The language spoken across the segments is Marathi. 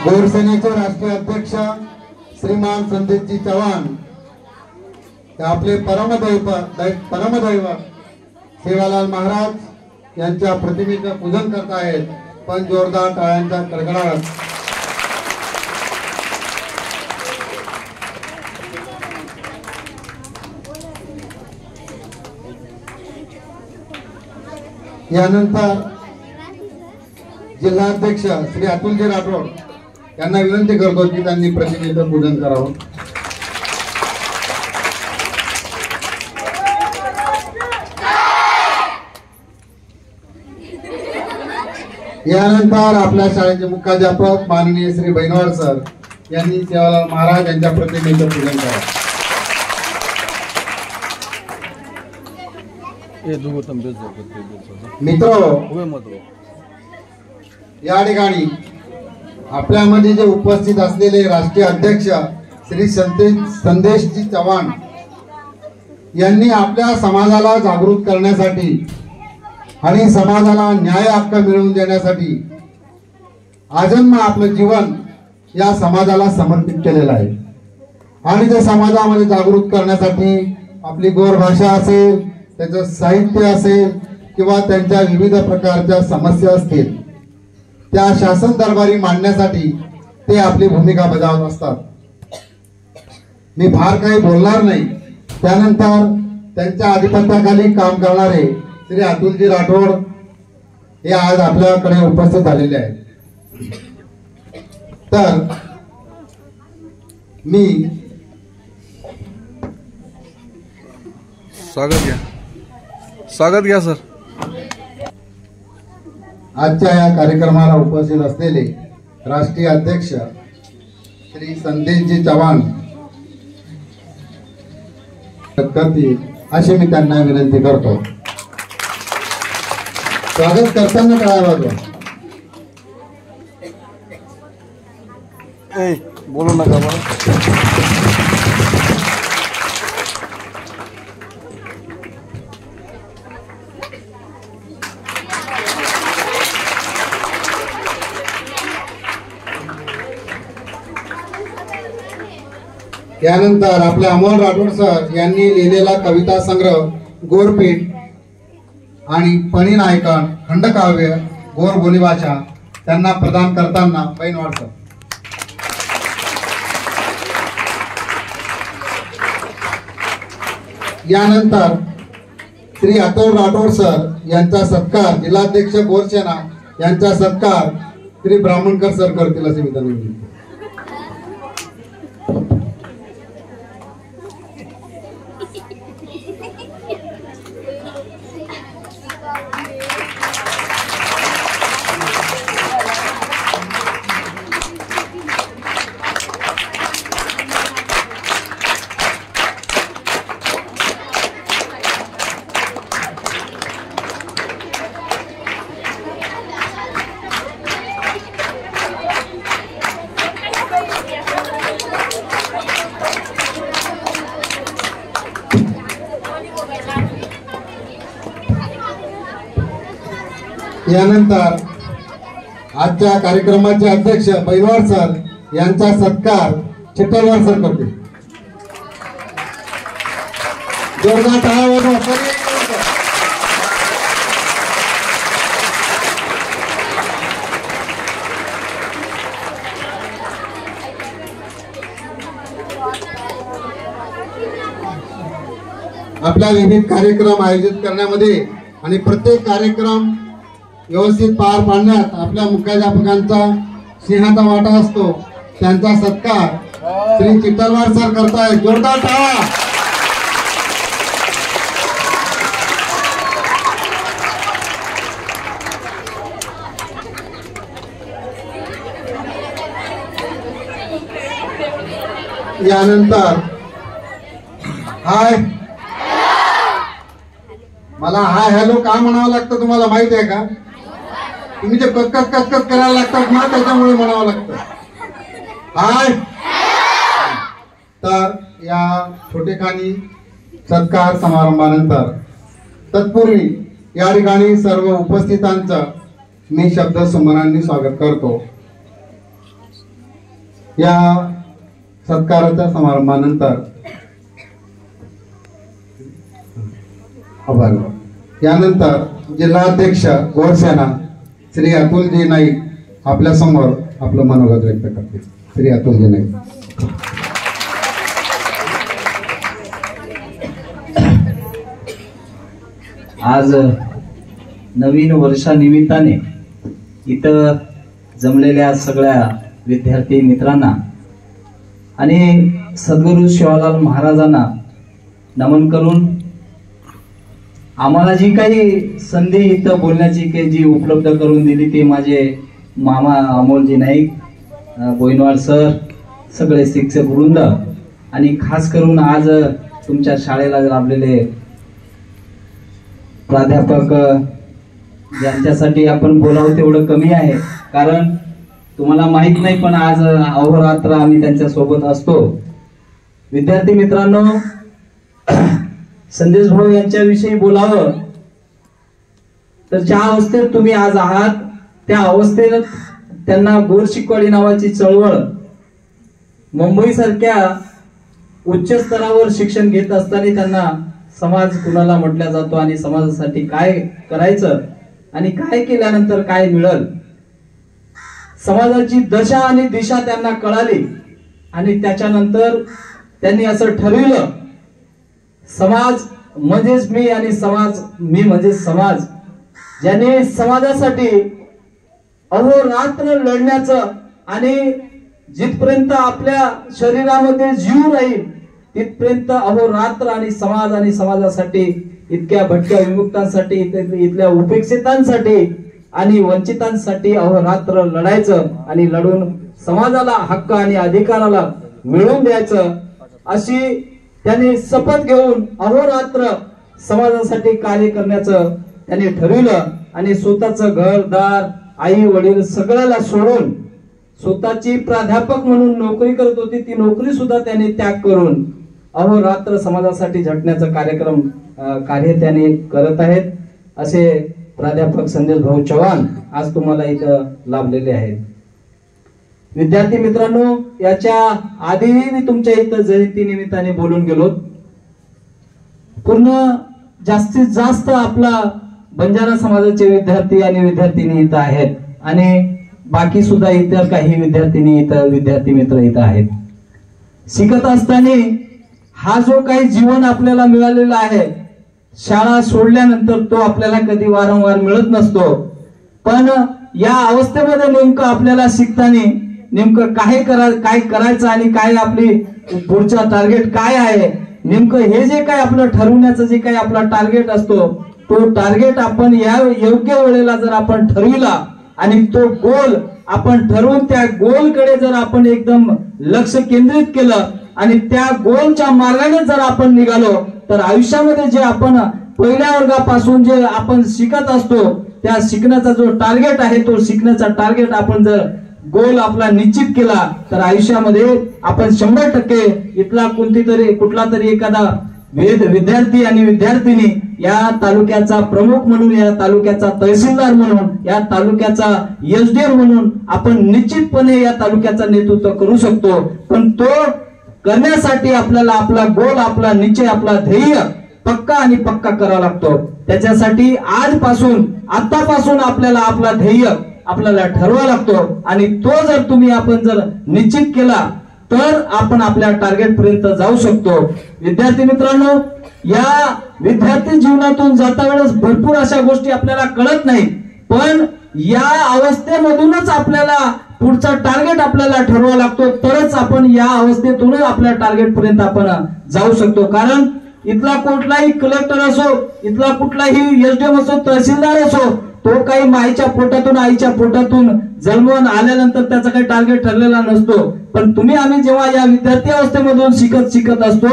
गोरसेनेचे राष्ट्रीय अध्यक्ष श्रीमान संदेशजी चव्हाण आपले परमदैव सेवालाल महाराज यांच्या प्रतिमेचं पूजन करत आहेत। पण जोरदार टाळ्यांच्या कडकडाट यानंतर जिल्हाध्यक्ष श्री अतुलजी राठोड यांना विनंती करतो की त्यांनी प्रतिमेचं पूजन करावं। यानंतर आपल्या शाळेचे मुख्याध्यापक माननीय श्री बैनवाड सर यांनी सेवालाल महाराज यांच्या प्रतिमेचं पूजन करावं। मित्र या ठिकाणी आपल्यामध्ये जे उपस्थित असलेले राष्ट्रीय अध्यक्ष श्री संदेशजी चव्हाण यांनी आपल्या समाजाला जागृत करण्यासाठी आणि समाजाला न्याय हक्क मिळवून देण्यासाठी आजन्म आपलं जीवन या समाजाला समर्पित केलेलं आहे। आणि त्या समाजामध्ये जागृत करण्यासाठी आपली गोर भाषा असेल, त्याचं साहित्य असेल किंवा त्यांच्या विविध प्रकारच्या समस्या असतील त्या शासन दरबारी मांडण्यासाठी ते आपली भूमिका बजावत असतात। मी फार काही बोलणार नाही। त्यानंतर त्यांच्या अधिपत्याखाली काम करणारे श्री अतुलजी राठोड हे आज आपल्याकडे उपस्थित झालेले आहेत। तर मी स्वागत घ्या सर। आजच्या या कार्यक्रमाला उपस्थित असलेले राष्ट्रीय अध्यक्ष श्री संदेशजी चव्हाण करतील अशी मी त्यांना विनंती करतो। स्वागत करताना टाळ्या वाजवा। बोलू नका बरं। यानंतर आपले अमोल राठोड सर यांनी लिहिलेला कविता संग्रह गोरपीठ आणि पणी नायकन खंडकाव्य गोर बोलीभाषा त्यांना प्रदान करताना बैनवाड सर। यानंतर श्री अतुल राठोड सर यांचा सत्कार जिल्हाध्यक्ष गोरसेना यांचा सत्कार श्री ब्राह्मणकर सर करतील असे मी त्यांना विनंती। यानंतर आजच्या कार्यक्रमाचे अध्यक्ष बैनवाड सर यांचा सत्कार चिट्टलवाड सर करतील। जोरदार टाळ्या वाजवा। आपला विविध कार्यक्रम आयोजित करण्यामध्ये आणि प्रत्येक कार्यक्रम व्यवस्थित पार पाडण्यात आपल्या मुख्याध्यापकांचा सिंहाचा वाटा असतो। त्यांचा सत्कार श्री चिट्टलवाड सर करतायत। जोरदार टाळ्या। यानंतर हाय मला हाय हॅलो का म्हणावं लागतं तुम्हाला माहित आहे का? तुम्ही जे कचकच करायला लागतात ना त्याच्यामुळे म्हणावं लागतं हाय। तर या छोटेखानी सत्कार समारंभानंतर तत्पूर्वी या ठिकाणी सर्व उपस्थितांचं मी शब्द सुमनांनी स्वागत करतो। या सत्काराच्या समारंभानंतर आभार. यानंतर जिल्हाध्यक्ष गोरसेना श्री अतुलजी नाईक आपल्या समोर आपलं मनोगत व्यक्त करतील. श्री अतुलजी नाईक. आज नवीन वर्षानिमित्ताने इथं जमलेल्या सगळ्या विद्यार्थी मित्रांना आणि सद्गुरू शिवालाल महाराजांना नमन करून आम्हाला जी काही संधी इथं बोलण्याची जी उपलब्ध करून दिली ती माझे मामा अमोलजी नाईक, बोईनवाड सर, सगळे शिक्षक वृंद आणि खास करून आज तुमच्या शाळेला लाभलेले प्राध्यापक, ज्यांच्यासाठी आपण बोलावं तेवढं कमी आहे. कारण तुम्हाला माहित नाही पण आज अहोरात्र आम्ही त्यांच्या सोबत असतो. विद्यार्थी मित्रांनो, संदेश भाऊ यांच्याविषयी बोलावं तर ज्या अवस्थेत तुम्ही आज आहात त्या अवस्थेत त्यांना गोर शिकवाडी नावाची चळवळ मुंबई सारख्या उच्च स्तरावर शिक्षण घेत असताना त्यांना समाज कुणाला म्हटला जातो आणि समाजासाठी काय करायचं आणि काय केल्यानंतर काय मिळेल, समाजाची दशा आणि दिशा त्यांना कळाली आणि त्याच्यानंतर त्यांनी असं ठरविलं, समाज म्हणजेच मी आणि समाज मी म्हणजे समाज. ज्याने समाजासाठी अहोरात्र लढण्याचं आणि जिथपर्यंत आपल्या शरीरामध्ये जीव राहील तिथपर्यंत अहोरात्र आणि समाजासाठी इतक्या भटक्या विमुक्तांसाठी, इथल्या उपेक्षितांसाठी आणि वंचितांसाठी अहोरात्र लढायचं आणि लढून समाजाला हक्क आणि अधिकाराला मिळवून द्यायचं अशी त्यांनी शपथ घेऊन अहोरात्र समाजासाठी कार्य करण्याचं त्यांनी ठरविलं. आणि स्वतःचं घरदार, आई वडील सगळ्याला सोडून स्वतःची प्राध्यापक म्हणून नोकरी करत होती ती नोकरी सुद्धा त्यांनी त्याग करून अहोरात्र समाजासाठी झटण्याचं कार्य त्यांनी करत आहेत. असे प्राध्यापक संदेश भाऊ चव्हाण आज तुम्हाला इथं लाभलेले आहेत. विद्यार्थी मित्रांनो, याच्या आधीही मी तुमच्या इथं जयंती निमित्ताने बोलून गेलो. पूर्ण जास्तीत जास्त आपला बंजारा समाजाचे विद्यार्थी आणि विद्यार्थिनी इथं आहेत आणि बाकी सुद्धा इतर काही विद्यार्थी मित्र इथं आहेत. शिकत असताना हा जो काही जीवन आपल्याला मिळालेला आहे, शाळा सोडल्यानंतर तो आपल्याला कधी वारंवार मिळत नसतो. पण या अवस्थेमध्ये नेमकं आपल्याला शिकताना नेमकं काय करायचं आणि काय आपली पुढचा टार्गेट काय आहे, नेमकं हे जे काय आपलं ठरवण्याचं जे काही आपला टार्गेट असतो तो टार्गेट आपण या योग्य वेळेला जर आपण ठरविला आणि तो गोल आपण ठरवून त्या गोलकडे जर आपण एकदम लक्ष केंद्रित केलं आणि त्या गोलच्या मार्गाने जर आपण निघालो तर आयुष्यामध्ये जे आपण पहिल्या वर्गापासून जे आपण शिकत असतो त्या शिकण्याचा जो टार्गेट आहे तो शिकण्याचा टार्गेट आपण जर गोल आपला निश्चित केला तर आयुष्यामध्ये आपण 100% इथला कुठला तरी एखादा विद्यार्थी आणि विद्यार्थिनी या तालुक्याचा प्रमुख म्हणून, या तालुक्याचा तहसीलदार म्हणून, या तालुक्याचा एसडीएम म्हणून आपण निश्चितपणे या तालुक्याचं नेतृत्व करू शकतो. पण तो करण्यासाठी आपल्याला आपला गोल, आपला निश्चय, आपला ध्येय पक्का करावा लागतो. त्याच्यासाठी आतापासून आपल्याला आपला ध्येय आपल्याला ठरवावा लागतो आणि तो जर आपण निश्चित केला तर आपण आपल्या टार्गेट पर्यंत जाऊ शकतो. विद्यार्थी मित्रांनो, या विद्यार्थी जीवनातून जाता वेळेस भरपूर अशा गोष्टी आपल्याला कळत नाही, पण या अवस्थेमधूनच आपल्याला पुढचा टार्गेट आपल्याला ठरवावा लागतो, तरच आपण या अवस्थेतूनच आपल्या टार्गेट पर्यंत आपण जाऊ शकतो. कारण इथला कुठलाही कलेक्टर असो, इथला कुठलाही एसडीएम असो, तहसीलदार असो, तो काही आईच्या पोटातून जन्मून आल्यानंतर त्याचा काही टार्गेट ठरलेला नसतो. पण आम्ही जेव्हा या विद्यार्थी अवस्थेमधून शिकत असतो,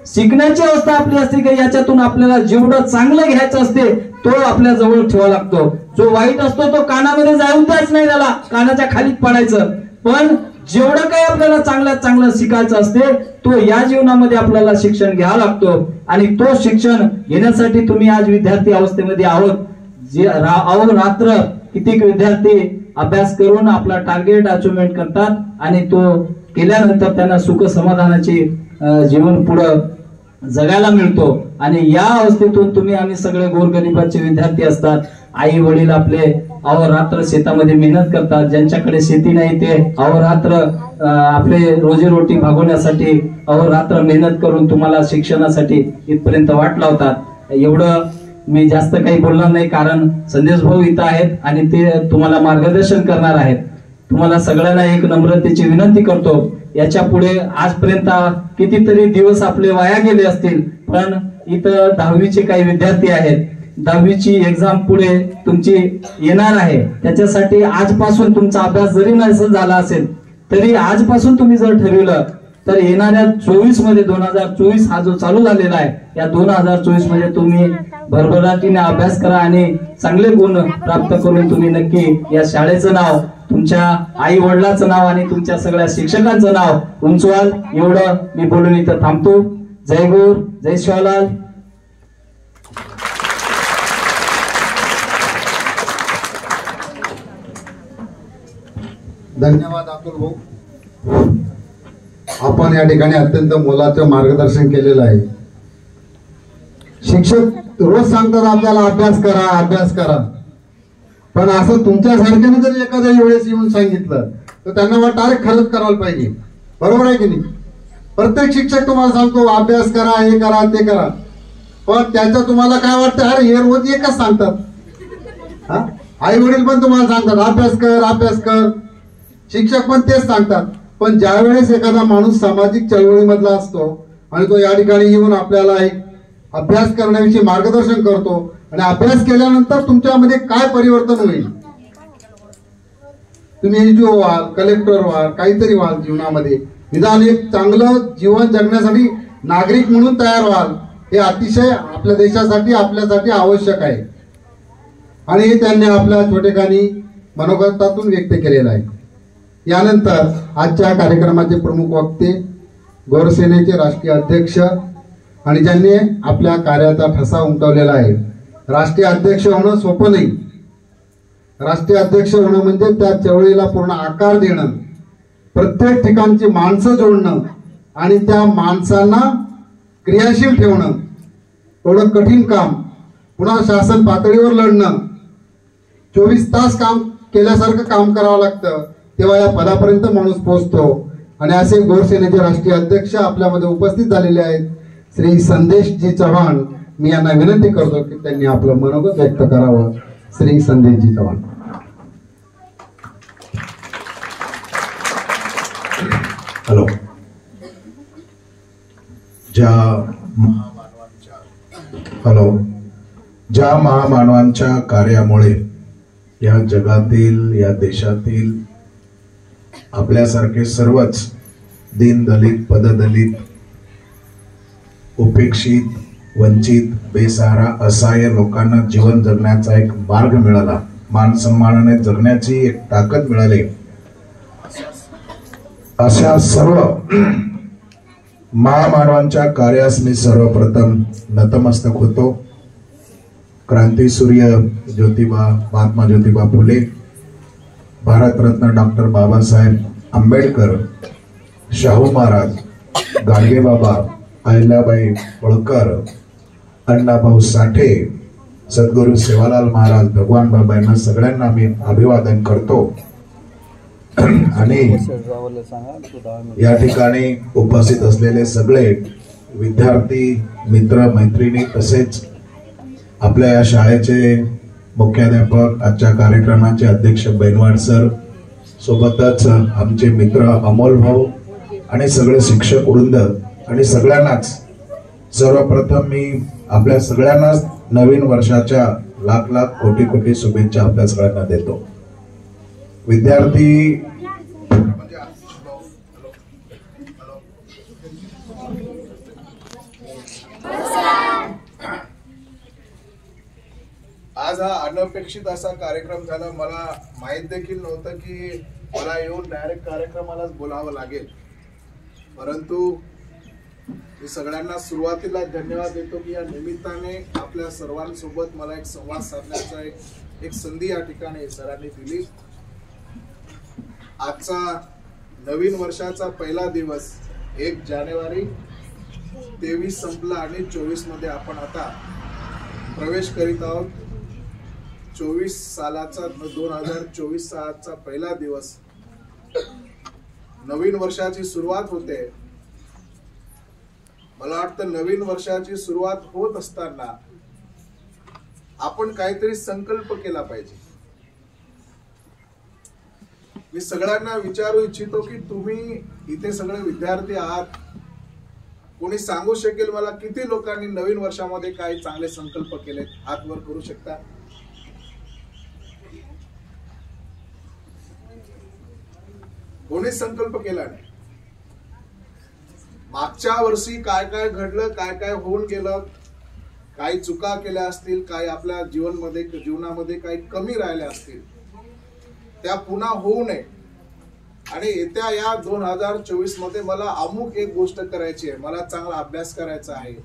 शिकण्याची अवस्था आपली असते की याच्यातून आपल्याला जेवढं चांगलं घ्यायचं असते तो आपल्या जवळ ठेवा लागतो. जो वाईट असतो तो कानामध्ये जाऊन द्यायच नाही, त्याला कानाच्या खाली पडायचं. पण जेवढं काही आपल्याला चांगलं शिकायचं असते तो या जीवनामध्ये आपल्याला शिक्षण घ्यावं लागतो आणि तो शिक्षण घेण्यासाठी तुम्ही आज विद्यार्थी अवस्थेमध्ये आहोत. जे रात्र कित्येक विद्यार्थी अभ्यास करून आपला टार्गेट अचिव्हमेंट करतात आणि तो केल्यानंतर त्यांना सुख समाधानाची जीवन पुढं जगायला मिळतो. आणि या अवस्थेतून तुम्ही आम्ही सगळे गोरगरिबाचे विद्यार्थी असतात, आई वडील आपले अहोरात्र शेतामध्ये मेहनत करतात, ज्यांच्याकडे शेती नाही ते अहोरात्र आपले रोजीरोटी भागवण्यासाठी अहोरात्र मेहनत करून तुम्हाला शिक्षणासाठी इथपर्यंत वाट लावतात. एवढं मी जास्त काही बोलणार नाही, कारण संदेश भाऊ इथं आहेत आणि ते तुम्हाला मार्गदर्शन करणार आहेत. तुम्हाला सगळ्यांना एक नम्रतेची विनंती करतो, याच्या पुढे आजपर्यंत कितीतरी दिवस आपले वाया गेले असतील, पण इथं 10वीचे काही विद्यार्थी आहेत, 10वीची एक्झाम पुढे तुमची येणार आहे. त्याच्यासाठी आजपासून तुमचा अभ्यास जरी नसेल झाला असेल तरी आजपासून तुम्ही जर ठरवलं तर येणाऱ्या 24 मध्ये 2024 हा जो चालू झालेला आहे, या 2024 मध्ये तुम्ही भरभराटीने अभ्यास करा आणि चांगले गुण प्राप्त करून तुम्ही नक्की या शाळेचं नाव, तुमच्या आई वडिलांचं नाव आणि तुमच्या सगळ्या शिक्षकांचं नाव उंचवाल. एवढं मी बोलून इथं थांबतो. जय गुरु, जय शिवलाल. धन्यवाद अतुल भाऊ. आपण या ठिकाणी अत्यंत मोलाचं मार्गदर्शन केलेलं आहे. शिक्षक रोज सांगतात आपल्याला अभ्यास करा, अभ्यास करा, पण असं तुमच्या सारख्याने जर एखाद्या वेळेस येऊन सांगितलं तर त्यांना वाटतं अरे खरंच करायला पाहिजे. बरोबर आहे की नाही? प्रत्येक शिक्षक तुम्हाला सांगतो अभ्यास करा, हे करा, ते करा, पण त्याचं तुम्हाला काय वाटतं, अरे हे रोज एकच सांगतात. आई वडील पण तुम्हाला सांगतात अभ्यास कर, अभ्यास कर, शिक्षक पण तेच सांगतात. पण ज्या वेळेस एखादा माणूस सामाजिक चळवळीमधला असतो आणि तो या ठिकाणी येऊन आपल्याला एक अभ्यास करण्याविषयी मार्गदर्शन करतो आणि अभ्यास केल्यानंतर तुमच्यामध्ये काय परिवर्तन होईल, तुम्ही एनजीओ व्हाल, कलेक्टर व्हाल, काहीतरी व्हाल, जीवनामध्ये निदान एक चांगलं जीवन जगण्यासाठी नागरिक म्हणून तयार व्हाल, हे अतिशय आपल्या देशासाठी आपल्यासाठी आवश्यक आहे. आणि हे त्यांनी आपल्या छोटेखानी मनोगतातून व्यक्त केलेलं आहे. यानंतर आजच्या कार्यक्रमाचे प्रमुख वक्ते गौरसेनेचे राष्ट्रीय अध्यक्ष आणि ज्यांनी आपल्या कार्याचा ठसा उमटवलेला आहे. राष्ट्रीय अध्यक्ष होणं सोपं नाही. राष्ट्रीय अध्यक्ष होणं म्हणजे त्या चळवळीला पूर्ण आकार देणं, प्रत्येक ठिकाणची माणसं जोडणं आणि त्या माणसांना क्रियाशील ठेवणं, एवढं कठीण काम. पुन्हा शासन पातळीवर लढणं, 24 तास काम केल्यासारखं काम करावं लागतं, तेव्हा या पदापर्यंत माणूस पोहोचतो. आणि असे गौरसेनेचे राष्ट्रीय अध्यक्ष आपल्यामध्ये उपस्थित झालेले आहेत श्री संदेशजी चव्हाण. मी यांना विनंती करतो की त्यांनी आपलं मनोगत व्यक्त करावं. श्री संदेशजी चव्हाण. हॅलो. ज्या महामानवांच्या कार्यामुळे या जगातील, या देशातील आपल्यासारखे सर्वच दीन दलित, पददलित, उपेक्षित, वंचित, बेसहारा, असहाय्य लोकांना जीवन जगण्याचा एक मार्ग मिळाला, मान सन्मानाने जगण्याची एक ताकद मिळाली, अशा सर्व महामानवांच्या कार्यास मी सर्वप्रथम नतमस्तक होतो. क्रांतीसूर्य ज्योतिबा, महात्मा ज्योतिबा फुले, भारतरत्न डॉक्टर बाबासाहेब आंबेडकर, शाहू महाराज, गाडगेबाबा, अहिल्याबाई होळकर, अण्णाभाऊ साठे, सद्गुरू सेवालाल महाराज, भगवान बाबा यांना सगळ्यांना मी अभिवादन करतो. आणि या ठिकाणी उपस्थित असलेले सगळे विद्यार्थी मित्र मैत्रिणी, तसेच आपल्या या शाळेचे मुख्याध्यापक, आजच्या कार्यक्रमाचे अध्यक्ष बेनवाड सर, सोबतच आमचे मित्र अमोल भाऊ आणि सगळे शिक्षक वृंद आणि सगळ्यांनाच सर्वप्रथम मी आपल्या सगळ्यांनाच नवीन वर्षाच्या लाख लाख कोटी कोटी शुभेच्छा आपल्या सगळ्यांना देतो. विद्यार्थी आज हा अनपेक्षित असा कार्यक्रम झाला. मला माहित देखील नव्हतं की मला येऊन डायरेक्ट कार्यक्रमालाच बोलावं लागेल, परंतु मी सगळ्यांना सुरुवातीला धन्यवाद देतो की या निमित्ताने आपल्या सर्वांसोबत मला एक संवाद साधण्याचा एक संधी या ठिकाणी सरांनी दिली. आजचा नवीन वर्षाचा पहिला दिवस 1 जानेवारी 23 संपला आणि 24 मध्ये आपण आता प्रवेश करीत आहोत. 24 सालाचा 2024 सालाचा पहिला दिवस, नवीन वर्षाची सुरुवात होते. मला वाटतं नवीन वर्षाची सुरुवात होत असताना आपण काहीतरी संकल्प केला पाहिजे. मी सगळ्यांना विचारू इच्छितो की तुम्ही इथे सगळे विद्यार्थी आहात, कोणी सांगू शकेल मला किती लोकांनी नवीन वर्षामध्ये काही चांगले संकल्प केले? हात वर करू शकता? कोणी संकल्प केला नाही. मागच्या वर्षी काय काय घडलं, काय काय होऊन गेलं, काही चुका केल्या असतील, काही आपल्या जीवनामध्ये काही कमी राहिल्या असतील, त्या पुन्हा होऊ नये. आणि येत्या या 2024 मध्ये मला अमुक एक गोष्ट करायची आहे, मला चांगला अभ्यास करायचा आहे,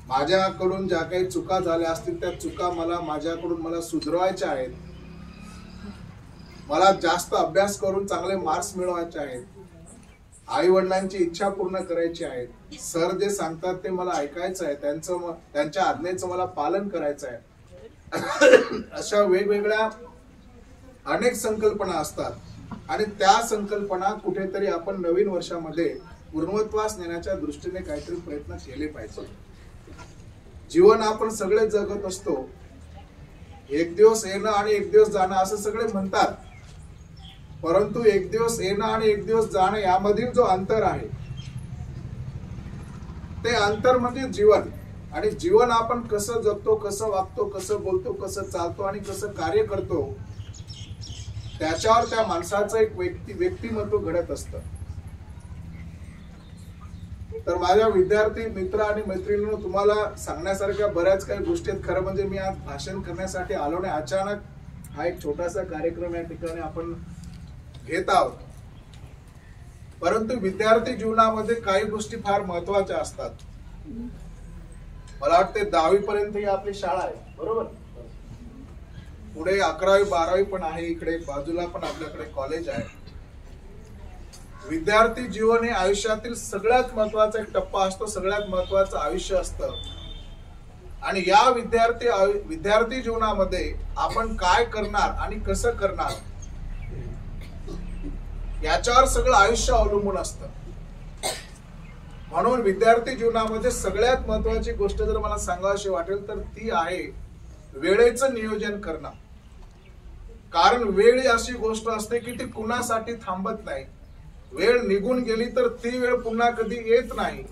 माझ्याकडून ज्या काही चुका झाल्या असतील त्या चुका मला सुधारायच्या आहेत, मला जास्त अभ्यास करून चांगले मार्क्स मिळवायचे आहेत, आई वडिलांची इच्छा पूर्ण करायची आहे, सर जे सांगतात ते मला ऐकायचं आहे, त्यांच्या आज्ञेचं मला पालन करायचं आहे. अशा वेगवेगळ्या अनेक संकल्पना असतात आणि त्या संकल्पना कुठेतरी आपण नवीन वर्षामध्ये पूर्णत्वास नेण्याच्या दृष्टीने काहीतरी प्रयत्न केले पाहिजे. जीवन आपण सगळे जगत असतो, एक दिवस येणं आणि एक दिवस जाणं असं सगळे म्हणतात, परंतु एक दिवस येणं आणि एक दिवस जाणं यामधील जो अंतर आहे ते अंतर म्हणजे जीवन. आणि जीवन आपण कसं जगतो, कसं वागतो, कसं बोलतो, कसं चालतो आणि कसं कार्य करतो, त्याच्यावर त्या माणसाचं एक व्यक्तिमत्व घडत असतं. तर माझ्या विद्यार्थी मित्र आणि मैत्रिणींनो, तुम्हाला सांगण्यासारख्या बऱ्याच काही गोष्टी आहेत. खरं म्हणजे मी आज भाषण करण्यासाठी आलो नाही, अचानक हा एक छोटासा कार्यक्रम या ठिकाणी आपण घेत आहोत. परंतु विद्यार्थी जीवनामध्ये काही गोष्टी फार महत्वाच्या असतात. मला वाटते 10वी पर्यंत ही आपली शाळा आहे, बरोबर. पुढे 11वी 12वी पण आहे, इकडे बाजूला पण आपल्याकडे कॉलेज आहे. विद्यार्थी जीवन हे आयुष्यातील सगळ्यात महत्वाचा एक टप्पा असतो, सगळ्यात महत्वाचं आयुष्य असतं. आणि या विद्यार्थी जीवनामध्ये आपण काय करणार आणि कसं करणार याच्यावर सगळं आयुष्य अवलंबून असतं. म्हणून विद्यार्थी जीवनामध्ये सगळ्यात महत्वाची गोष्ट जर मला सांगावीशी वाटेल तर ती आहे वेळेचं नियोजन करणं. कारण वेळ ही अशी गोष्ट असते की ती कुणासाठी थांबत नाही. वेळ निघून गेली तर ती वेळ पुन्हा कधी येत नाही.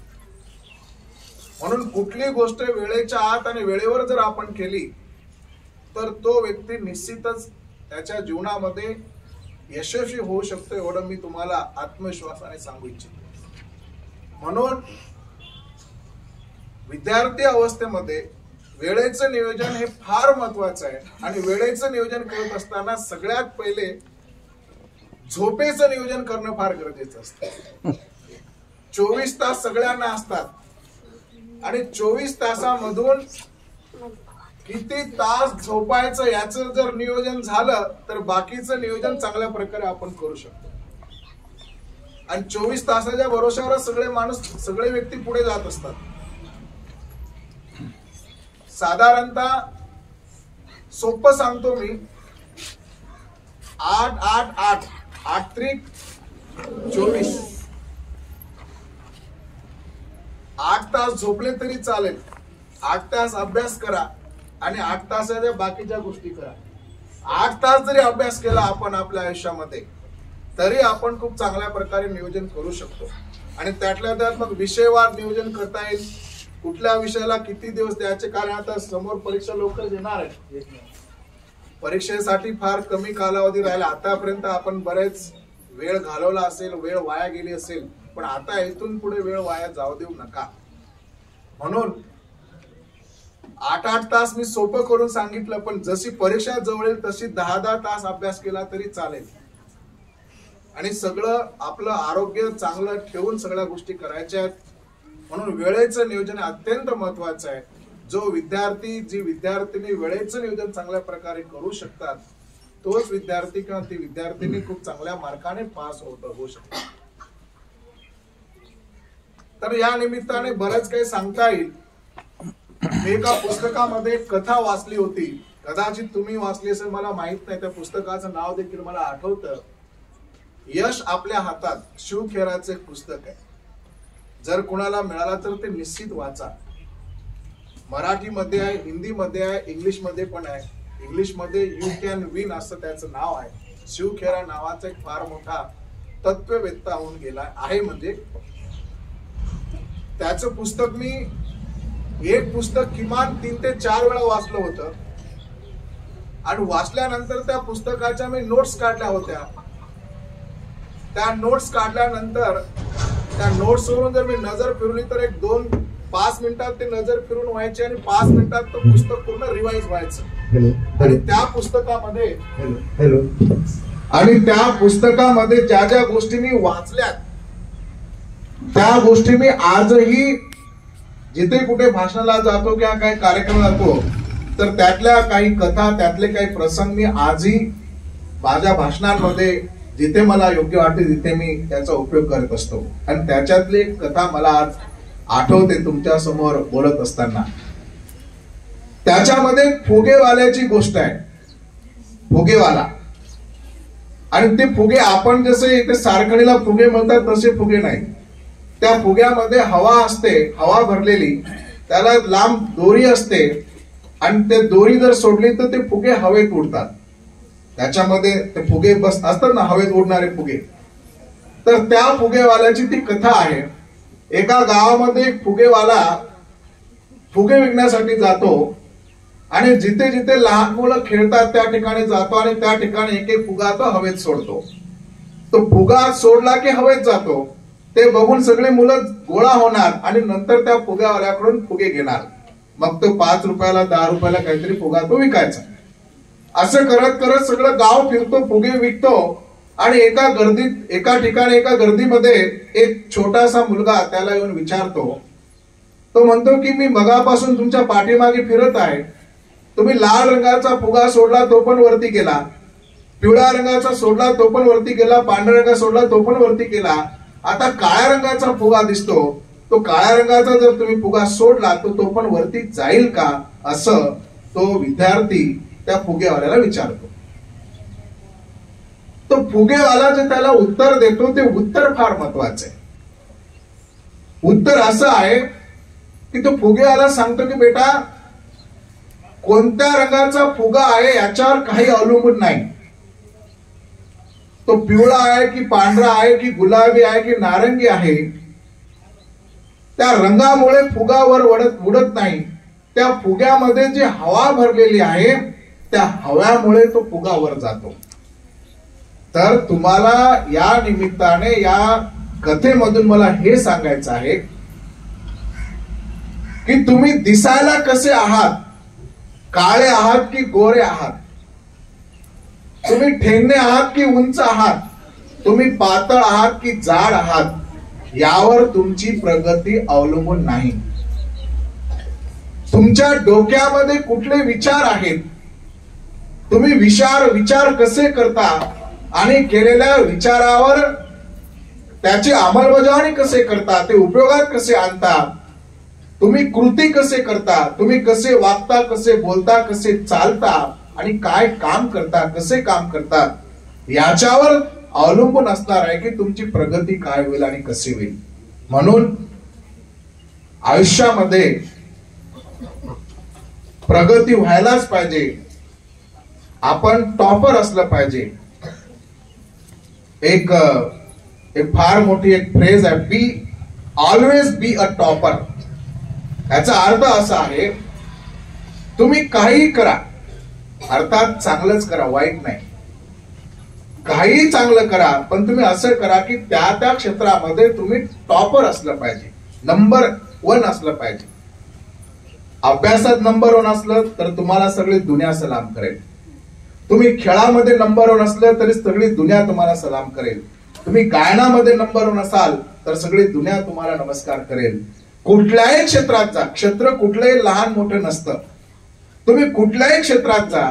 म्हणून कुठली गोष्ट वेळेच्या आत आणि वेळेवर जर आपण केली तर तो व्यक्ती निश्चितच त्याच्या जीवनामध्ये यशस्वी होऊ शकतो, एवढं मी तुम्हाला आत्मविश्वासाने सांगू इच्छितो. म्हणून विद्यार्थी अवस्थेमध्ये वेळेचं नियोजन हे फार महत्वाचं आहे. आणि वेळेचं नियोजन करत असताना सगळ्यात पहिले झोपेचं नियोजन करणं फार गरजेचं असतं. 24 तास सगळ्यांना असतात आणि 24 तासामधून किती तास झोपायचं याचं जर नियोजन झालं तर बाकीचं नियोजन चांगल्या प्रकारे आपण करू शकतो. आणि 24 तासाच्या भरोश्यावर सगळे व्यक्ती पुढे जात असतात. साधारणतः सोपं सांगतो मी, 8-8-8 8-3-24 8 तास झोपले तरी चालेल, 8 तास अभ्यास करा आणि 8 तासाच्या बाकीच्या गोष्टी करा. 8 तास जरी अभ्यास केला आपण आपल्या आयुष्यामध्ये तरी आपण खूप चांगल्या प्रकारे नियोजन करू शकतो. आणि त्यातल्या त्यात मग विषयवार नियोजन करता येईल, कुठल्या विषयाला किती दिवस द्यायचे. कारण आता समोर परीक्षा लवकर येणार आहे, परीक्षेसाठी फार कमी कालावधी राहिला. आतापर्यंत आपण बरेच वेळ घालवला असेल, वेळ वाया गेली असेल, पण आता इथून पुढे वेळ वाया जाऊ देऊ नका. म्हणून 8-8 तास मी सोपं करून सांगितलं, पण जशी परीक्षा जवळ येईल तशी 10-10 तास अभ्यास केला तरी चालेल. आणि सगळं आपलं आरोग्य चांगलं ठेवून सगळ्या गोष्टी करायच्या आहेत. म्हणून वेळेचं नियोजन अत्यंत महत्वाचं आहे. जी विद्यार्थिनी वेळेचं नियोजन चांगल्या प्रकारे करू शकतात तोच विद्यार्थी किंवा ती विद्यार्थिनी खूप चांगल्या मार्काने पास होऊ शकतो. तर या निमित्ताने बरंच काही सांगता येईल. एका पुस्तकामध्ये कथा वाचली होती, कदाचित तुम्ही वाचली असेल मला माहित नाही. त्या पुस्तकाचं नाव देखील मला आठवतं. यश आपल्या हातात, शिव खेराचं एक पुस्तक आहे. जर कुणाला मिळाला तर ते निश्चित वाचा. मराठीमध्ये आहे, हिंदीमध्ये आहे, इंग्लिशमध्ये पण आहे. इंग्लिशमध्ये यू कॅन विन असं त्याचं नाव आहे. शिव खेरा नावाचा एक फार मोठा तत्ववेत्ता होऊन गेला आहे. म्हणजे त्याचं पुस्तक मी एक पुस्तक किमान 3 ते 4 वेळा वाचलं होतं. आणि वाचल्यानंतर त्या पुस्तकाच्या मी नोट्स काढल्या होत्या. त्या नोट्स काढल्यानंतर त्या नोट्सवरून जर मी नजर फिरवली तर एक 2-5 मिनिटात ते नजर फिरून व्हायचे आणि 5 मिनिटात तो पुस्तक पूर्ण रिवाइज व्हायचं. आणि त्या पुस्तकामध्ये ज्या ज्या गोष्टी मी वाचल्यात त्या गोष्टी मी आजही जिथे कुठे भाषणाला जातो किंवा काही कार्यक्रमाला जातो तर त्यातल्या काही कथा, त्यातले काही प्रसंग मी आजही माझ्या भाषणांमध्ये जिथे मला योग्य वाटते तिथे मी त्याचा उपयोग करत असतो. आणि त्याच्यातली एक कथा मला आज आठवते तुमच्या समोर बोलत असताना. त्याच्यामध्ये फुगेवाल्याची गोष्ट आहे. फुगेवाला आणि ते फुगे आपण जसे इथे सारखडीला फुगे म्हणतात तसे फुगे नाही. त्या फुग्यामध्ये हवा असते, हवा भरलेली, त्याला लांब दोरी असते आणि ते दोरी जर सोडली तर ते फुगे हवेत उडतात. त्याच्यामध्ये ते फुगे बस असतात ना, हवेत उडणारे फुगे. तर त्या फुगेवाल्याची ती कथा आहे. एका गावामध्ये एक फुगेवाला फुगे विकण्यासाठी जातो आणि जिथे जिथे लहान मुलं खेळतात त्या ठिकाणी जातो आणि त्या ठिकाणी एक एक फुगा तो हवेत सोडतो. तो फुगा सोडला की हवेत जातो. ते बघून सगळे मुलं गोळा होणार आणि नंतर त्या फुग्यावाल्याकडून फुगे घेणार. मग तो 5 रुपयाला 10 रुपयाला काहीतरी फुगा तो विकायचा. असं करत करत सगळं गाव फिरतो, फुगे विकतो. आणि एका ठिकाणी एका गर्दीमध्ये एक छोटासा मुलगा त्याला येऊन विचारतो. तो म्हणतो की मी मगापासून तुमच्या पाठीमागे फिरत आहे. तुम्ही लाल रंगाचा फुगा सोडला तो पण वरती गेला, पिवळ्या रंगाचा सोडला तो पण वरती गेला, पांढऱ्या रंगाचा सोडला तो पण वरती गेला. आता काळ्या रंगाचा फुगा दिसतो. तो काळ्या रंगाचा जर तुम्ही फुगा सोडला तर तो पण वरती जाईल का, असं तो विद्यार्थी त्या फुगेवाल्याला विचारतो. तो फुगेवाला जे त्याला उत्तर देतो ते उत्तर फार महत्वाचं आहे. उत्तर असं आहे की तो फुगेवाला सांगतो की बेटा, कोणत्या रंगाचा फुगा आहे याच्यावर काही अवलंबून नाही. तो पिवळा आहे की पांढरा आहे की गुलाबी आहे की नारंगी आहे, त्या रंगामुळे फुगावर उडत नाही. त्या फुग्यामध्ये जी हवा भरलेली आहे त्या हव्यामुळे तो फुगावर जातो. तर तुम्हाला या निमित्ताने या कथेमधून मला हे सांगायचं आहे की तुम्ही दिसायला कसे आहात, काळे आहात की गोरे आहात, तुम्ही ठेंगणे आहात की उंच आहात, तुम्ही पातळ आहात की जाड आहात, यावर तुमची प्रगती अवलंबून नाही. तुमच्या डोक्यामध्ये कुठले विचार आहेत, तुम्ही विचार कसे करता आणि केलेल्या विचारावर त्याची अंमलबजावणी कसे करता, ते उपयोगात कसे आणता, तुम्ही कृती कसे करता, तुम्ही कसे वागता, कसे बोलता, कसे चालता आणि काय काम करता, कसे काम करता, याच्यावर अवलंबून असणार आहे की तुमची प्रगती काय होईल आणि कशी होईल. म्हणून आयुष्यामध्ये प्रगती व्हायलाच पाहिजे. आपण टॉपर असलं पाहिजे. एक फार मोठी एक फ्रेज आहे, ऑलवेज बी अ टॉपर. याचा अर्थ असा आहे, तुम्ही काही करा, अर्थात चांगलंच करा, वाईट नाही, काही चांगलं करा, पण तुम्ही असं करा की त्या त्या क्षेत्रामध्ये तुम्ही टॉपर असलं पाहिजे, नंबर 1 असलं पाहिजे. अभ्यासात नंबर 1 असलं तर तुम्हाला सगळी दुनिया सलाम करेल. तुम्ही खेळामध्ये नंबर 1 असलं तरी सगळी दुनिया तुम्हाला सलाम करेल. तुम्ही गायनामध्ये नंबर 1 असाल तर सगळी दुनिया तुम्हाला नमस्कार करेल. कुठल्याही क्षेत्रात जा, क्षेत्र कुठलंही लहान मोठं नसतं. तुम्ही कुठल्याही क्षेत्रात जा,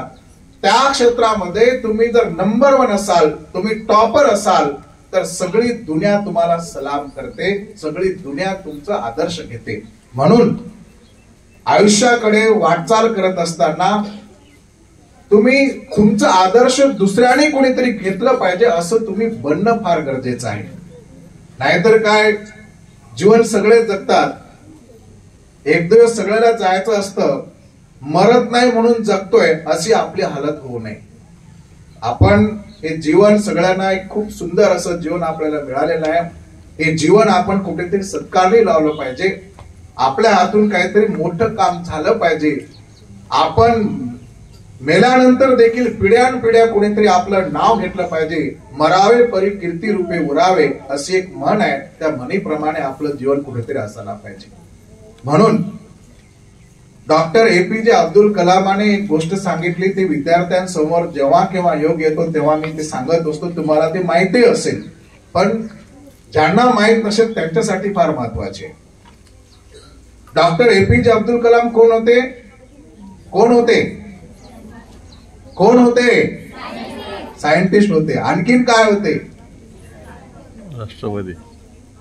त्या क्षेत्रामध्ये तुम्ही जर नंबर 1 असाल, तुम्ही टॉपर असाल, तर सगळी दुनिया तुम्हाला सलाम करते, सगळी दुनिया तुमचा आदर्श घेते. म्हणून आयुष्याकडे वाटचाल करत असताना तुम्ही तुमचा आदर्श दुसऱ्याने कोणीतरी घेतलं पाहिजे असं तुम्ही बनणं फार गरजेचं आहे. नाहीतर काय, जीवन सगळे जगतात, एक दिवस सगळ्याला जायचं असतं, मरत नाही म्हणून जगतोय अशी आपली हालत होऊ नये. आपण हे जीवन सगळ्यांना एक खूप सुंदर असं जीवन आपल्याला मिळालेलं आहे. हे जीवन आपण कुठेतरी सत्कारणी लावलं पाहिजे. आपल्या हातून काहीतरी मोठं काम झालं पाहिजे. आपण मेल्यानंतर देखील पिढ्यानपिढ्या कोणीतरी आपलं नाव घेतलं पाहिजे. मरावे परी कीर्ती रूपे उरावे अशी एक म्हण आहे. त्या म्हणीप्रमाणे आपलं जीवन कुठेतरी असायला पाहिजे. म्हणून डॉक्टर APJ अब्दुल कलामाने एक गोष्ट सांगितली, ती विद्यार्थ्यांसमोर जेव्हा केव्हा योग येतो तेव्हा मी ते सांगत असतो. तुम्हाला ते माहिती असेल, पण ज्यांना माहित नसेल त्यांच्यासाठी फार महत्वाचे. डॉक्टर APJ अब्दुल कलाम कोण होते? कोण होते? कोण होते? सायंटिस्ट होते. आणखीन काय होते? राष्ट्रपती.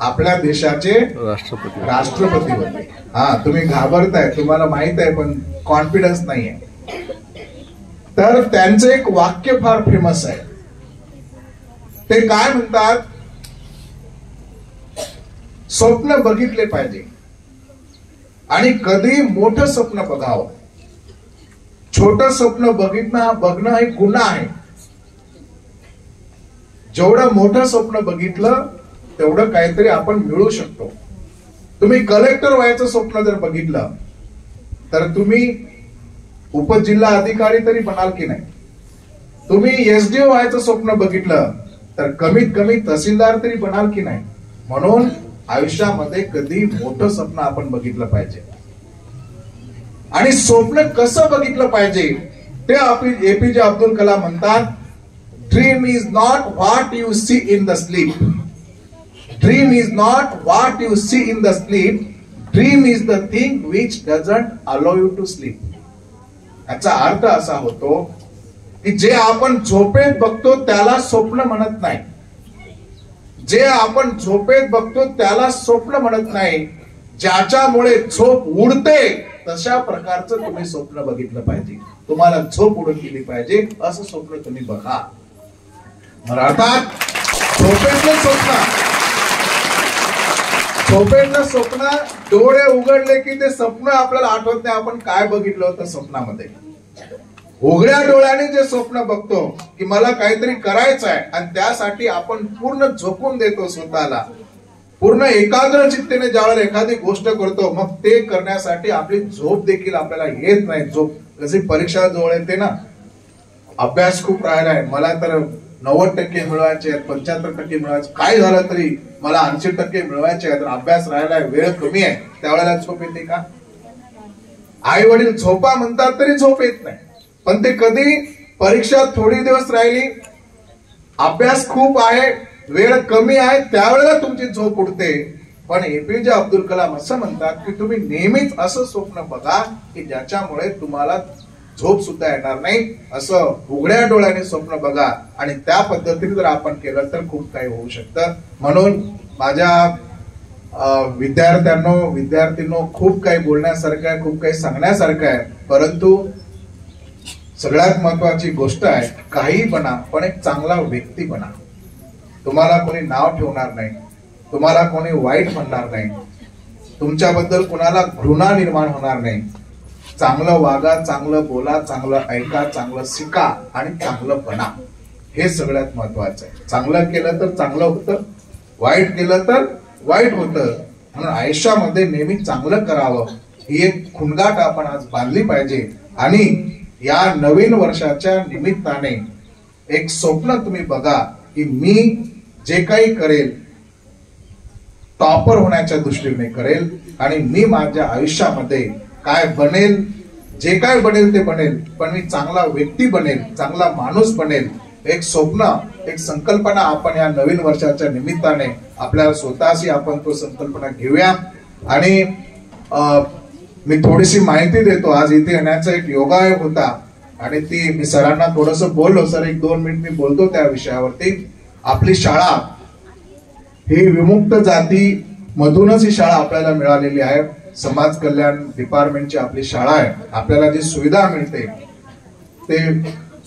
आपल्या देशाचे राष्ट्रपती होते. हा, तुम्ही घाबरताय, तुम्हाला माहित आहे, पण कॉन्फिडन्स नाहीये. तर त्यांचं एक वाक्य फार फेमस आहे. ते काय म्हणतात? स्वप्न बघितले पाहिजे आणि कधी मोठं स्वप्न बघावं. छोटं स्वप्न बघणं हे गुन्हा आहे. जेवढं मोठं स्वप्न बघितलं तेवढं काहीतरी आपण मिळू शकतो. तुम्ही कलेक्टर व्हायचं स्वप्न जर बघितलं तर तुम्ही उपजिल्हा अधिकारी तरी बनाल की नाही. तुम्ही SDO व्हायचं स्वप्न बघितलं तर कमीत कमी तहसीलदार तरी बनाल की नाही. म्हणून आयुष्यामध्ये कधी मोठं स्वप्न आपण बघितलं पाहिजे. आणि स्वप्न कसं बघितलं पाहिजे ते APJ अब्दुल कलाम म्हणतात, dream is not what you see in the sleep. Dream is not what you see in the sleep. Dream is the thing which doesn't allow you to sleep. याचा अर्थ असा होतो की जे आपण झोपेत बघतो त्याला स्वप्न म्हणत नाही. जे आपण झोपेत बघतो त्याला स्वप्न म्हणत नाही. ज्याच्यामुळे झोप उडते तशा प्रकारचं तुम्ही स्वप्न बघितलं पाहिजे. तुम्हाला झोप उडून गेली पाहिजे असं स्वप्न तुम्ही बघा. अर्थात झोपेतलं स्वप्न डोळे उघडले की ते स्वप्न आपल्याला आठवत नाही आपण काय बघितलं होतं स्वप्नामध्ये. उघड्या डोळ्याने जे स्वप्न बघतो की मला काहीतरी करायचं आहे आणि त्यासाठी आपण पूर्ण झोकून देतो स्वतःला, पूर्ण एकाग्र चित्तेने ज्यावेळेला एखादी गोष्ट करतो मग ते करण्यासाठी आपली झोप देखील आपल्याला येत नाही. झोप जशी परीक्षा जवळ येते ना, अभ्यास खूप राहिलाय, मला तर 90% मिळवायचे, 75% मिळवायचे, काय झालं तरी मला 80% मिळवायचे, तर अभ्यास राहिलाय, वेळ कमी आहे, त्यावेळेला झोप येते का? आई वडील झोपा म्हणतात तरी झोप येत नाही. पण ते कधी परीक्षा थोडी दिवस राहिली, अभ्यास खूप आहे, वेळ कमी आहे, त्यावेळेला तुमची झोप उडते. पण APJ अब्दुल कलाम असं म्हणतात की तुम्ही नेहमीच असं स्वप्न बघा की ज्याच्यामुळे तुम्हाला झोप सुद्धा येणार नाही. असं उघड्या डोळ्याने स्वप्न बघा आणि त्या पद्धतीने जर आपण केलं तर खूप काही होऊ शकतं. म्हणून माझ्या विद्यार्थ्यांनो खूप काही बोलण्यासारखं आहे, खूप काही सांगण्यासारखं आहे. परंतु सगळ्यात महत्वाची गोष्ट आहे, काही बना पण एक चांगला व्यक्ती बना. तुम्हाला कोणी नाव ठेवणार नाही, तुम्हाला कोणी वाईट म्हणणार नाही, तुमच्याबद्दल कुणाला घृणा निर्माण होणार नाही. चांगलं वागा, चांगलं बोला, चांगलं ऐका, चांगलं शिका आणि चांगलं बना. हे सगळ्यात महत्वाचं आहे. चांगलं केलं तर चांगलं होतं, वाईट केलं तर वाईट होतं. म्हणून आयुष्यामध्ये नेहमी चांगलं करावं ही एक खुणगाठ आपण आज बांधली पाहिजे. आणि या नवीन वर्षाच्या निमित्ताने एक स्वप्न तुम्ही बघा की मी जे काही करेल टॉपर होण्याच्या दृष्टीने करेल आणि मी माझ्या आयुष्यामध्ये काय बनेल, जे काय बनेल ते बनेल, पण मी चांगला व्यक्ती बनेल, चांगला माणूस बनेल. एक स्वप्न, एक संकल्पना आपण या नवीन वर्षाच्या निमित्ताने आपल्या स्वतःशी आपण तो संकल्पना घेऊया. आणि मी थोडीशी माहिती देतो. आज इथे येण्याचा एक योगायोग होता आणि ती मी सरांना थोडस बोललो, सर 1-2 मिनिट मी बोलतो त्या विषयावरती. आपली शाळा ही विमुक्त जाती मधूनच ही शाळा आपल्याला मिळालेली आहे. समाज कल्याण डिपार्टमेंटची आपली शाळा आहे. आपल्याला जी सुविधा मिळते ते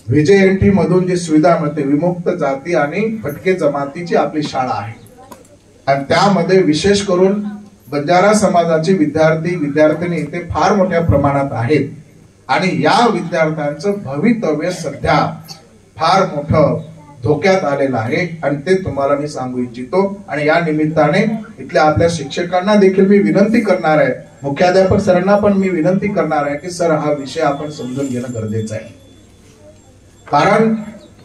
VJNT मधून जी सुविधा मिळते विमुक्त जाती आणि भटके जमातीची आपली शाळा आहे. आणि त्यामध्ये विशेष करून बंजारा समाजाचे विद्यार्थी इथे फार मोठ्या प्रमाणात आहेत. आणि या विद्यार्थ्यांचं भवितव्य सध्या फार मोठं धोक्यात आलेलं आहे आणि ते तुम्हाला मी सांगू इच्छितो. आणि या निमित्ताने इथल्या आपल्या शिक्षकांना देखील मी विनंती करणार आहे, मुख्याध्यापक सरांना पण मी विनंती करणार आहे की सर हा विषय आपण समजून घेणं गरजेचं आहे. कारण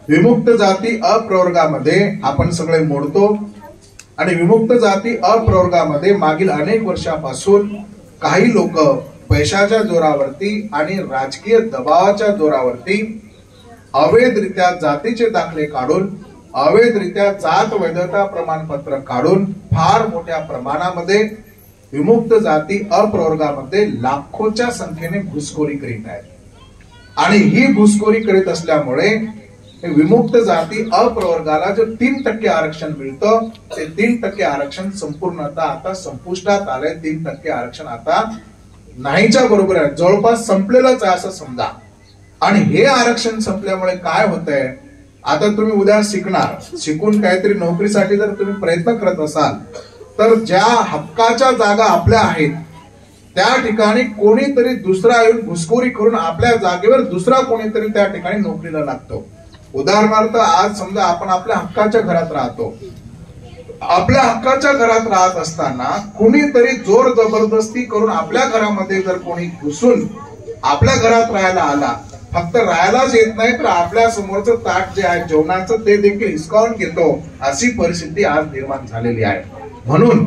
विमुक्त जाती अप्रवर्गामध्ये आपण सगळे मोडतो आणि विमुक्त जाती अप्रवर्गामध्ये मागील अनेक वर्षापासून काही लोक पैशाच्या जोरावरती आणि राजकीय दबावाच्या जोरावरती अवैधरित्या जातीचे दाखले काढून, अवैधरित्या जात वैधता प्रमाणपत्र काढून फार मोठ्या प्रमाणामध्ये विमुक्त जाती अप्रवर्गामध्ये लाखोच्या संख्येने घुसखोरी करीत आहेत. आणि ही घुसखोरी करीत असल्यामुळे विमुक्त जाती अप्रवर्गाला जो 3% आरक्षण मिळतं ते 3% आरक्षण संपूर्णतः आता संपुष्टात आलंय. 3% आरक्षण आता नाहीच्या बरोबर आहे, जवळपास संपलेलंच आहे असं समजा. आणि हे आरक्षण संपल्यामुळे काय होतंय, आता तुम्ही उद्या शिकून काहीतरी नोकरीसाठी जर तुम्ही प्रयत्न करत असाल तर ज्या हक्काच्या जागा आपल्या आहेत त्या ठिकाणी कोणीतरी दुसरा येऊन घुसखोरी करून आपल्या जागेवर दुसरा कोणीतरी त्या ठिकाणी नोकरीला लागतो. उदाहरणार्थ आज समजा आपण आपल्या हक्काच्या घरात राहतो. आपल्या हक्काच्या घरात राहत असताना कोणीतरी जोर जबरदस्ती करून आपल्या घरामध्ये जर कोणी घुसून आपल्या घरात राहायला आला, फक्त राहायलाच येत नाही तर आपल्या समोरचं ताट जे आहे जेवणाचं ते देखील हिसकावून घेतो, अशी परिस्थिती आज निर्माण झालेली आहे. म्हणून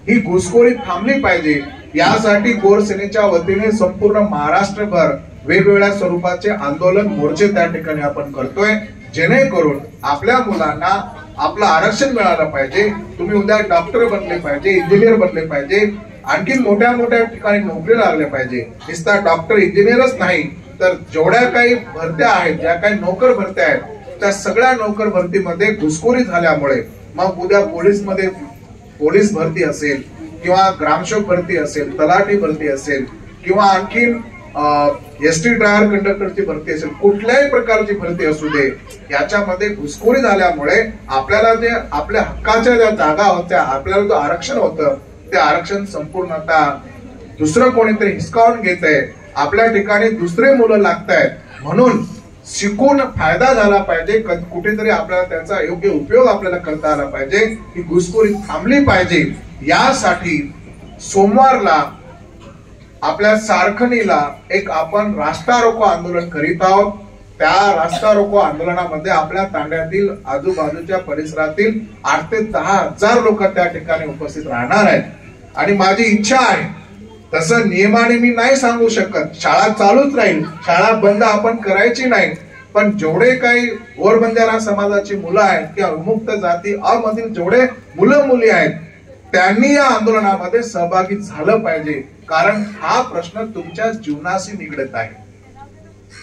ही घुसखोरी थांबली पाहिजे. यासाठी गोरसेनेच्या वतीने संपूर्ण महाराष्ट्रभर वेगवेगळ्या स्वरूपाचे आंदोलन मोर्चे त्या ठिकाणी आपण करतोय, जेणेकरून आपल्या मुलांना आपलं आरक्षण मिळालं पाहिजे. तुम्ही उद्या डॉक्टर बनले पाहिजे, इंजिनियर बनले पाहिजे, आणखी मोठ्या मोठ्या ठिकाणी नोकरी लागले पाहिजे. नुसता डॉक्टर इंजिनियरच नाही तर जेवढ्या काही भरत्या आहेत, ज्या काही नोकर भरत्या आहेत, त्या सगळ्या नोकर भरतीमध्ये घुसखोरी झाल्यामुळे मग उद्या पोलीस भरती असेल किंवा ग्रामसेवक भरती असेल, तलाठी भरती असेल किंवा आणखीन ST ड्रायव्हर कंडक्टरची भरती असेल, कुठल्याही प्रकारची भरती असू दे, याच्यामध्ये घुसखोरी झाल्यामुळे आपल्याला जे आपल्या हक्काच्या ज्या जागा होत्या, आपल्याला जो आरक्षण होतं ते आरक्षण संपूर्णतः दुसरं कोणीतरी हिसकावून घेत आहे. आपल्या ठिकाणी दुसरे मुलं लागतायत. म्हणून शिकून फायदा झाला पाहिजे, कुठेतरी आपल्याला त्याचा योग्य उपयोग आपल्याला करता आला पाहिजे. ही घुसखोरी थांबली पाहिजे. यासाठी सोमवारला आपल्या सारखणीला एक आपण रास्ता रोको आंदोलन करीत आहोत. त्या रास्ता रोको आंदोलनामध्ये आपल्या तांड्यातील आजूबाजूच्या परिसरातील 8 ते 10 हजार लोक त्या ठिकाणी उपस्थित राहणार आहेत. आणि माझी इच्छा आहे, तसं नियमाने मी नाही सांगू शकत, शाळा चालूच राहील, शाळा बंद आपण करायची नाही, पण जेवढे काही गोर बंजारा समाजाची मुलं आहेत किंवा विमुक्त जाती अमधील जेवढे मुलं मुली आहेत त्यांनी या आंदोलनामध्ये सहभागी झालं पाहिजे. कारण हा प्रश्न तुमच्या जीवनाशी निगडीत आहे.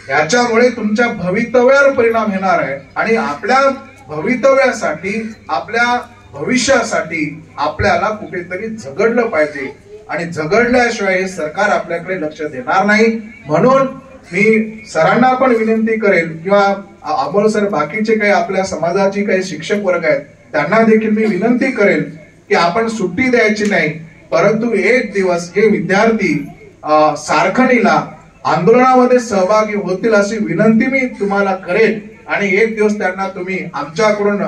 याच्यामुळे तुमच्या भवितव्यावर परिणाम येणार आहे आणि आपल्या भवितव्यासाठी, आपल्या भविष्यासाठी आपल्याला कुठेतरी झगडलं पाहिजे. आणि झगडल्याशिवाय हे सरकार आपल्याकडे लक्ष देणार नाही. म्हणून मी सरांना पण विनंती करेल किंवा अमोल सर, बाकीचे काही आपल्या समाजाची काही शिक्षक वर्ग आहेत त्यांना देखील मी विनंती करेल की आपण सुट्टी द्यायची नाही, परंतु एक दिवस हे विद्यार्थी सारखणीला आंदोलनामध्ये सहभागी होतील अशी विनंती मी तुम्हाला करेल. आणि एक दिवस त्यांना तुम्ही आमच्याकडून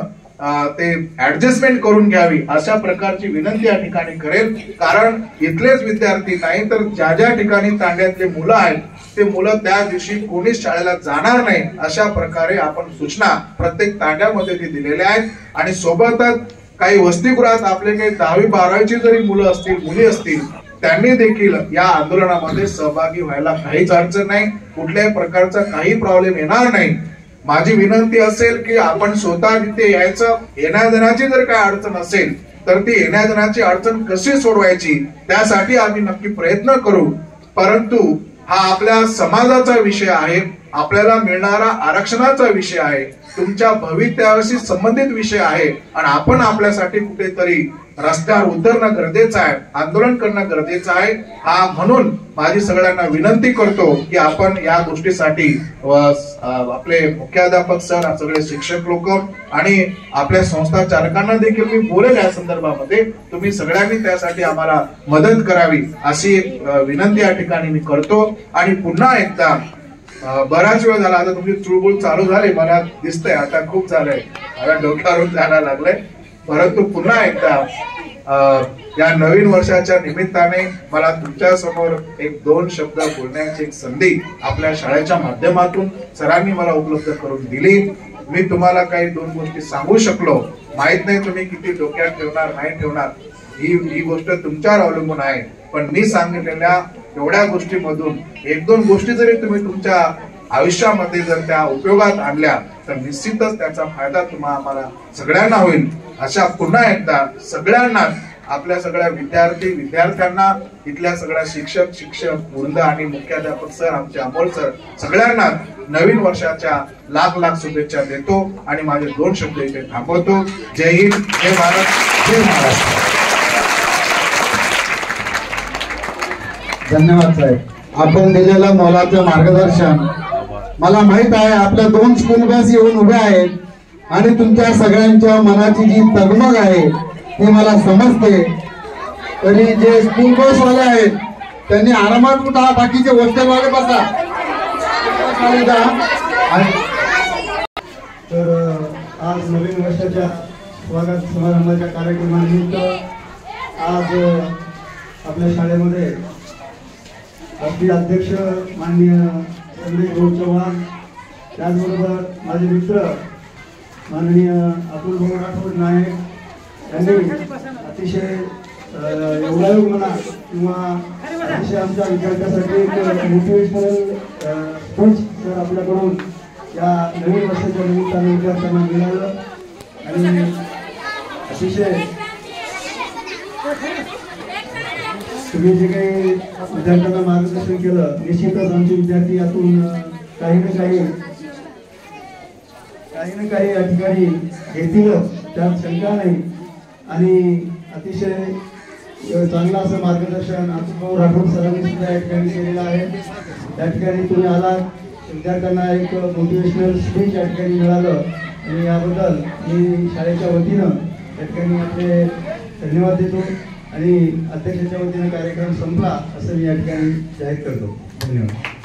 ते ऍडजस्टमेंट करून घ्यावी अशा प्रकारची विनंती या ठिकाणी करेल. कारण इथलेच विद्यार्थी नाही तर ज्या ज्या ठिकाणी तांड्यातले मुलं आहेत ते मुलं त्या दिवशी कोणीच शाळेला जाणार नाही अशा प्रकारे आपण सूचना प्रत्येक तांड्यामध्ये दिलेल्या आहेत. आणि सोबतच काही वसतिगृहात आपले काही 10वी-12वीची जरी मुलं असतील, मुली असतील, त्यांनी देखील या आंदोलनामध्ये सहभागी व्हायला काहीच अडचण नाही. कुठल्याही प्रकारचा काही प्रॉब्लेम येणार नाही. माझी विनंती असेल की आपण स्वतः तिथे यायचं. येण्याजाण्याची जर काय अडचण असेल तर ती येण्याजाण्याची अडचण कशी सोडवायची त्यासाठी आम्ही नक्की प्रयत्न करू. परंतु हा आपल्या समाजाचा विषय आहे. आपल्याला मिळणारा आरक्षणाचा विषय आहे, तुमच्या भवितव्याशी संबंधित विषय आहे आणि आपण आपल्यासाठी कुठेतरी रस्त्यावर उतरणं गरजेचं आहे, आंदोलन करणं गरजेचं आहे. म्हणून माझी सगळ्यांना विनंती करतो की आपण या गोष्टीसाठी आपले मुख्याध्यापक सर, सगळे शिक्षक लोक आणि आपल्या संस्था चालकांना देखील मी बोलेल या संदर्भामध्ये, तुम्ही सगळ्यांनी त्यासाठी आम्हाला मदत करावी अशी विनंती या ठिकाणी मी करतो. आणि पुन्हा एकदा बराच वेळ झाला, आता तुमची चुळबुळ चालू झाली, मला दिसतंय आता खूप झालंय, मला डोक्यावरून जायला लागलंय. परंतु पुन्हा एकदा या नवीन वर्षाच्या निमित्ताने मला तुमच्या समोर 1-2 शब्द बोलण्याची एक संधी आपल्या शाळेच्या माध्यमातून सरांनी मला उपलब्ध करून दिली. मी तुम्हाला काही 2 गोष्टी सांगू शकलो, माहित नाही तुम्ही किती डोक्यात ठेवणार नाही ठेवणार, ही गोष्ट तुमच्यावर अवलंबून आहे. पण मी सांगितलेल्या एवढ्या गोष्टीमधून 1-2 गोष्टी जरी तुम्ही तुमच्या आयुष्यामध्ये जर त्या उपयोगात आणल्या तर निश्चितच त्याचा फायदा आम्हाला सगळ्यांना होईल. अशा पुन्हा एकदा सगळ्यांना, आपल्या सगळ्या विद्यार्थ्यांना, इथल्या सगळ्या शिक्षक वृंद आणि मुख्याध्यापक सर, आमचे अमोल सर, सगळ्यांना नवीन वर्षाच्या लाख शुभेच्छा देतो आणि माझे 2 शब्द इथे थांबवतो. जय हिंद, जय भारत, जय महाराष्ट्र. धन्यवाद साहेब, आपण दिलेलं मोलाचं मार्गदर्शन. मला माहित आहे आपल्या 2 स्कूल बस येऊन उभ्या आहेत आणि तुमच्या सगळ्यांच्या मनाची जी तगमग आहे ती मला समजते. तरी जे स्कूल बस वाले आहेत त्यांनी आरामात उठा, बाकीचे हॉस्टेलवाले बसा. तर आज नवीन वर्षाच्या स्वागत समारंभाच्या कार्यक्रमानिमित्त आज आपल्या शाळेमध्ये राष्ट्रीय अध्यक्ष माननीय संदेश भाऊ चव्हाण, त्याचबरोबर माझे मित्र माननीय अतुल भाऊ राठोड नायक यांनी अतिशय योगायोग म्हणा किंवा अतिशय आमच्या विद्यार्थ्यासाठी एक मोटिवेशनल स्पीच सर आपल्याकडून या नवीन वर्षाच्या निमित्ताने विद्यार्थ्यांना मिळालं आणि अतिशय तुम्ही जे काही विद्यार्थ्यांना मार्गदर्शन केलं, निश्चितच आमचे विद्यार्थी यातून काही ना काही या ठिकाणी घेतील, त्यात शंका नाही. आणि अतिशय चांगलं असं मार्गदर्शन अतुल राठोड सरांनी सुद्धा या ठिकाणी केलेलं आहे. त्या ठिकाणी तुम्ही आलात, विद्यार्थ्यांना एक मोटिवेशनल स्पीच या ठिकाणी मिळालं आणि याबद्दल मी शाळेच्या वतीनं या ठिकाणी आपले धन्यवाद देतो आणि अध्यक्षाच्या वतीनं कार्यक्रम संपला असं मी या ठिकाणी जाहीर करतो. धन्यवाद.